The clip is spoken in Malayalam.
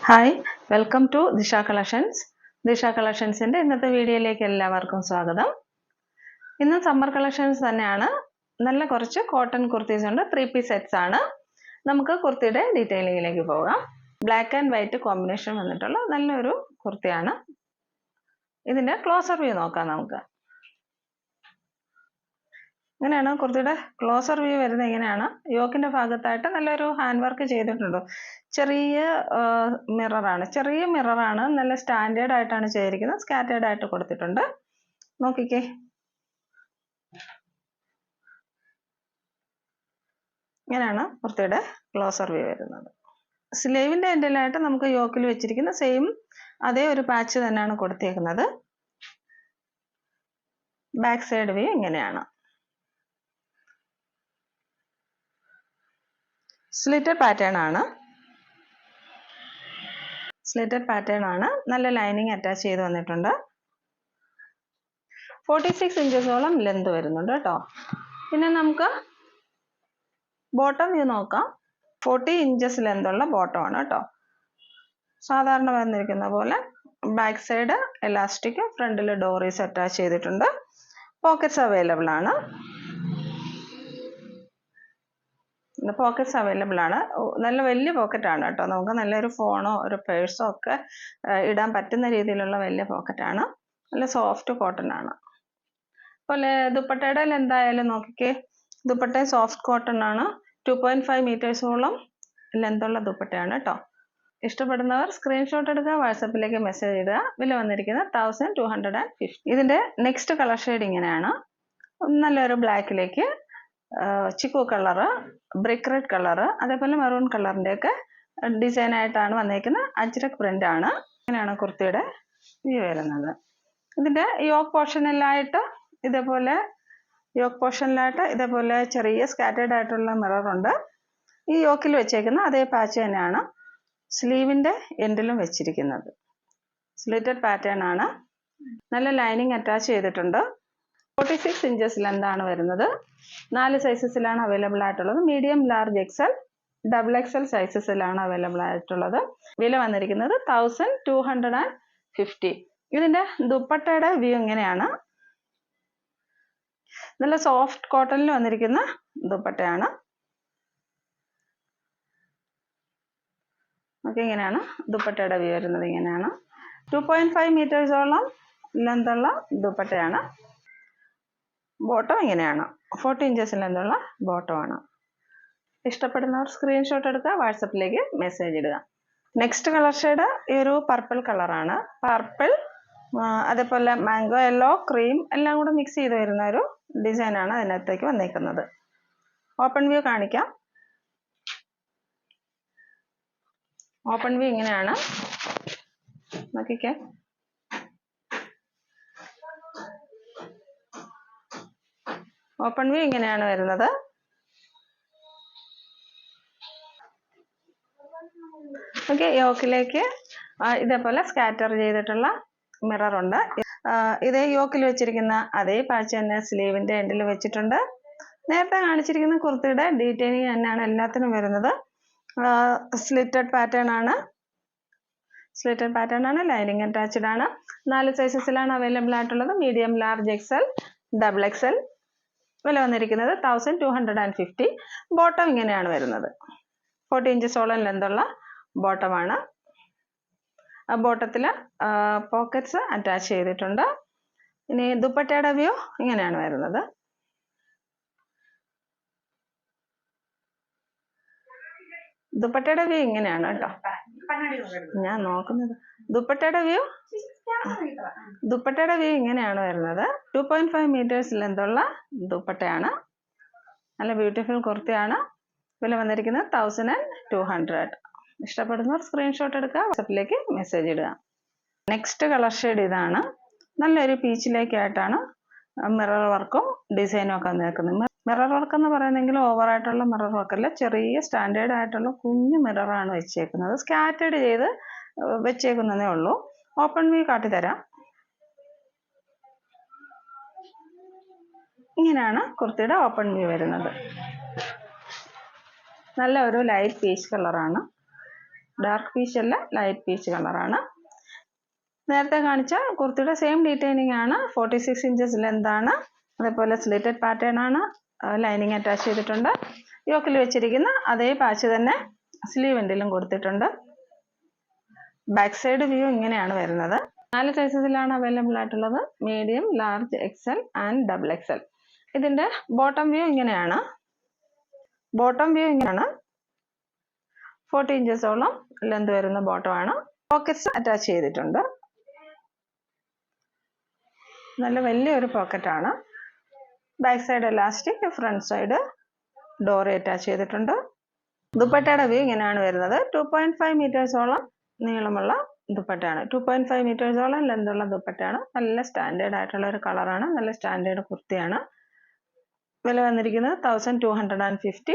ഹായ്, വെൽക്കം ടു ദിശ കളക്ഷൻസ്. ദിശ കളക്ഷൻസിൻ്റെ ഇന്നത്തെ വീഡിയോയിലേക്ക് എല്ലാവർക്കും സ്വാഗതം. ഇന്ന് സമ്മർ കളക്ഷൻസ് തന്നെയാണ്. നല്ല കുറച്ച് കോട്ടൺ കുർത്തീസ് ഉണ്ട്. 3 പീസ് സെറ്റ്സ് ആണ്. നമുക്ക് കുർത്തിയുടെ ഡീറ്റെയിലിങ്ങിലേക്ക് പോകാം. ബ്ലാക്ക് ആൻഡ് വൈറ്റ് കോമ്പിനേഷൻ വന്നിട്ടുള്ള നല്ലൊരു കുർത്തിയാണ്. ഇതിൻ്റെ ക്ലോസർ വ്യൂ നോക്കാം നമുക്ക്. ഇങ്ങനെയാണ് കുർത്തിയുടെ ക്ലോസർ വ്യൂ വരുന്നത്. ഇങ്ങനെയാണ് യോക്കിന്റെ ഭാഗത്തായിട്ട് നല്ലൊരു ഹാൻഡ് വർക്ക് ചെയ്തിട്ടുണ്ട്. ചെറിയ മിററാണ്. നല്ല സ്റ്റാൻഡേർഡ് ആയിട്ടാണ് ചെയ്തിരിക്കുന്നത്. സ്കാറ്റേർഡ് ആയിട്ട് കൊടുത്തിട്ടുണ്ട്. നോക്കിക്കേ, ഇങ്ങനെയാണ് കുർത്തിയുടെ ക്ലോസർ വ്യൂ വരുന്നത്. സ്ലീവിന്റെ എൻഡിലായിട്ട് നമുക്ക് യോക്കിൽ വെച്ചിരിക്കുന്ന സെയിം അതേ ഒരു പാച്ച് തന്നെയാണ് കൊടുത്തേക്കുന്നത്. ബാക്ക് സൈഡ് വ്യൂ ഇങ്ങനെയാണ്. സ്ലിറ്റഡ് പാറ്റേൺ ആണ്. നല്ല ലൈനിങ് അറ്റാച്ച് ചെയ്ത് വന്നിട്ടുണ്ട്. 46 ഇഞ്ചസോളം ലെന്ത് വരുന്നുണ്ട് കേട്ടോ. പിന്നെ നമുക്ക് ബോട്ടം വ്യൂ നോക്കാം. 40 ഇഞ്ചസ് ലെന്തുള്ള ബോട്ടം ആണ് കേട്ടോ. സാധാരണ വന്നിരിക്കുന്ന പോലെ ബാക്ക് സൈഡ് എലാസ്റ്റിക്, ഫ്രണ്ടിൽ ഡോറീസ് അറ്റാച്ച് ചെയ്തിട്ടുണ്ട്. പോക്കറ്റ്സ് അവൈലബിൾ ആണ്. നല്ല വലിയ പോക്കറ്റാണ് കേട്ടോ. നമുക്ക് നല്ലൊരു ഫോണോ ഒരു പേഴ്സോ ഒക്കെ ഇടാൻ പറ്റുന്ന രീതിയിലുള്ള വലിയ പോക്കറ്റാണ്. നല്ല സോഫ്റ്റ് കോട്ടൺ ആണ്. അതുപോലെ ദുപ്പട്ടയുടെ ലെന്തായാലും നോക്കിക്കേ, ദുപ്പട്ട സോഫ്റ്റ് കോട്ടൺ ആണ്. 2.5 മീറ്റേഴ്സോളം ലെന്തുള്ള ദുപ്പട്ടയാണ് കേട്ടോ. ഇഷ്ടപ്പെടുന്നവർ സ്ക്രീൻഷോട്ട് എടുക്കുക, വാട്സപ്പിലേക്ക് മെസ്സേജ് ഇടുക. വില വന്നിരിക്കുന്നത് 1250. ഇതിന്റെ നെക്സ്റ്റ് കളർ ഷെയ്ഡ് ഇങ്ങനെയാണ്. നല്ലൊരു ബ്ലാക്കിലേക്ക് ചിക്കു കളറ്, ബ്രിക്ക് റെഡ് കളറ്, അതേപോലെ മെറൂൺ കളറിന്റെ ഒക്കെ ഡിസൈൻ ആയിട്ടാണ് വന്നേക്കുന്നത്. അജ്രക് പ്രിന്റ് ആണ്. ഇങ്ങനെയാണ് കുർത്തിയുടെ വ്യൂ വരുന്നത്. ഇതിന്റെ യോക്ക് പോർഷനിലായിട്ട് ഇതേപോലെ ചെറിയ സ്കാറ്റേർഡ് ആയിട്ടുള്ള മിറർ ഉണ്ട്. ഈ യോക്കിൽ വെച്ചേക്കുന്ന അതേ പാച്ച് തന്നെയാണ് സ്ലീവിന്റെ എൻഡിലും വെച്ചിരിക്കുന്നത്. സ്ലിറ്റഡ് പാറ്റേൺ ആണ്. നല്ല ലൈനിങ് അറ്റാച്ച് ചെയ്തിട്ടുണ്ട്. 46 ഇഞ്ചസ് ലെന്താണ് വരുന്നത്. 4 സൈസസിലാണ് അവൈലബിൾ ആയിട്ടുള്ളത്. മീഡിയം, ലാർജ്, എക്സൽ, XXL സൈസസിലാണ് അവൈലബിൾ ആയിട്ടുള്ളത്. വില വന്നിരിക്കുന്നത് 1250. ഇതിന്റെ ദുപ്പട്ടയുടെ വ്യൂ ഇങ്ങനെയാണ്. നല്ല സോഫ്റ്റ് കോട്ടണിൽ വന്നിരിക്കുന്ന ദുപ്പട്ടയാണ്. ഓക്കെ, ഇങ്ങനെയാണ് ദുപ്പട്ടയുടെ വ്യൂ വരുന്നത്. ഇങ്ങനെയാണ് 2.5 മീറ്റേഴ്സോളം ലെന്തുള്ള ദുപ്പട്ടയാണ്. ബോട്ടം ഇങ്ങനെയാണ്. 40 ഇഞ്ചസ് ലെന്തുള്ള ബോട്ടമാണ്. ഇഷ്ടപ്പെടുന്നവർ സ്ക്രീൻഷോട്ട് എടുക്കുക, വാട്സപ്പിലേക്ക് മെസ്സേജ് ഇടുക. നെക്സ്റ്റ് കളർ ഷെയ്ഡ് ഈ ഒരു പർപ്പിൾ കളറാണ്. പർപ്പിൾ, അതേപോലെ മാംഗോ യെല്ലോ, ക്രീം എല്ലാം കൂടെ മിക്സ് ചെയ്ത് വരുന്ന ഒരു ഡിസൈനാണ് അതിനകത്തേക്ക് വന്നേക്കുന്നത്. ഓപ്പൺ വ്യൂ കാണിക്കാം. ഓപ്പൺ വ്യൂ ഇങ്ങനെയാണ്. നോക്കിക്കേ, ഓപ്പൺ വ്യൂ ഇങ്ങനെയാണ് വരുന്നത്. ഓക്കെ, യോക്കിലേക്ക് ഇതേപോലെ സ്കാറ്റർ ചെയ്തിട്ടുള്ള മിറർ ഉണ്ട്. ഇതേ യോക്കിൽ വെച്ചിരിക്കുന്ന അതേ പാച്ച് തന്നെ സ്ലീവിന്റെ എൻഡിൽ വെച്ചിട്ടുണ്ട്. നേരത്തെ കാണിച്ചിരിക്കുന്ന കുർത്തിയുടെ ഡീറ്റെയിലിംഗ് തന്നെയാണ് എല്ലാത്തിനും വരുന്നത്. സ്ലിറ്റഡ് പാറ്റേൺ ആണ്. ലൈനിങ് അറ്റാച്ച്ഡ് ആണ്. 4 സൈസസിലാണ് അവൈലബിൾ ആയിട്ടുള്ളത്. Medium, large, XL, XXL. വില വന്നിരിക്കുന്നത് 1250. ബോട്ടം ഇങ്ങനെയാണ് വരുന്നത്. 40 ഇഞ്ചസോളം ലെന്തുള്ള ബോട്ടമാണ്. ആ ബോട്ടത്തിൽ പോക്കറ്റ്സ് അറ്റാച്ച് ചെയ്തിട്ടുണ്ട്. ഇനി ദുപ്പട്ടയുടെ വ്യൂ ഇങ്ങനെയാണ് വരുന്നത്. ദുപ്പട്ടയുടെ വ്യൂ ഇങ്ങനെയാണ് കേട്ടോ. ഞാൻ നോക്കുന്നത് ദുപ്പട്ടയുടെ വ്യൂ ഇങ്ങനെയാണ് വരുന്നത്. 2.5 മീറ്റേഴ്സ് ലെന്തുള്ള ദുപ്പട്ടയാണ്. നല്ല ബ്യൂട്ടിഫുൾ കുർത്തിയാണ്. വില വന്നിരിക്കുന്നത് 1200. ഇഷ്ടപ്പെടുന്നവർ സ്ക്രീൻഷോട്ട് എടുക്കുക, വാട്സപ്പിലേക്ക് മെസ്സേജ് ഇടുക. നെക്സ്റ്റ് കളർ ഷെയ്ഡ് ഇതാണ്. നല്ലൊരു പീച്ചിലേക്കായിട്ടാണ് മിറർ വർക്കും ഡിസൈനും ഒക്കെ നിൽക്കുന്നത്. മിറർ വർക്ക് എന്ന് പറയുന്നെങ്കിൽ ഓവറായിട്ടുള്ള മിറർ വർക്കല്ല, ചെറിയ സ്റ്റാൻഡേർഡ് ആയിട്ടുള്ള കുഞ്ഞു മിററാണ് വെച്ചേക്കുന്നത്. സ്കാറ്റേർഡ് ചെയ്ത് വെച്ചേക്കുന്നതേ ഉള്ളൂ. ഓപ്പൺ വ്യൂ കാട്ടിത്തരാം. ഇങ്ങനെയാണ് കുർത്തിയുടെ ഓപ്പൺ വ്യൂ വരുന്നത്. നല്ല ഒരു ലൈറ്റ് പീച്ച് കളറാണ്. ഡാർക്ക് പീച്ച് അല്ല, ലൈറ്റ് പീച്ച് കളറാണ്. നേരത്തെ കാണിച്ച കുർത്തിയുടെ സെയിം ഡീറ്റെയിലിംഗ് ആണ്. 46 ഇഞ്ചസ് ലെന്ത് ആണ്. അതേപോലെ സ്ലിറ്റഡ് പാറ്റേൺ ആണ്. ലൈനിങ് അറ്റാച്ച് ചെയ്തിട്ടുണ്ട്. യോക്കിൽ വെച്ചിരിക്കുന്ന അതേ പാച്ച് തന്നെ സ്ലീവ് എൻഡിലും കൊടുത്തിട്ടുണ്ട്. ബാക്ക് സൈഡ് വ്യൂ ഇങ്ങനെയാണ് വരുന്നത്. 4 സൈസസിലാണ് അവൈലബിൾ ആയിട്ടുള്ളത്. Medium, large, XL and double XL. ഇതിന്റെ ബോട്ടം വ്യൂ ഇങ്ങനെയാണ്. 40 ഇഞ്ചസോളം ലെന്ത് വരുന്ന ബോട്ടം ആണ്. പോക്കറ്റ്സ് അറ്റാച്ച് ചെയ്തിട്ടുണ്ട്. നല്ല വലിയൊരു പോക്കറ്റ് ആണ്. Back side elastic, front side ഡോറി അറ്റാച്ച് ചെയ്തിട്ടുണ്ട്. ദുപ്പട്ടയുടെ വ്യൂ ഇങ്ങനെയാണ് വരുന്നത്. 2.5 മീറ്റേഴ്സോളം നീളമുള്ള ദുപ്പട്ടയാണ്. 2.5 മീറ്റേഴ്സോളം ലെന്തുള്ള ദുപ്പട്ടയാണ്. നല്ല സ്റ്റാൻഡേർഡ് ആയിട്ടുള്ള ഒരു കളറാണ്. നല്ല സ്റ്റാൻഡേർഡ് കുർത്തിയാണ്. വില വന്നിരിക്കുന്നത് 1250.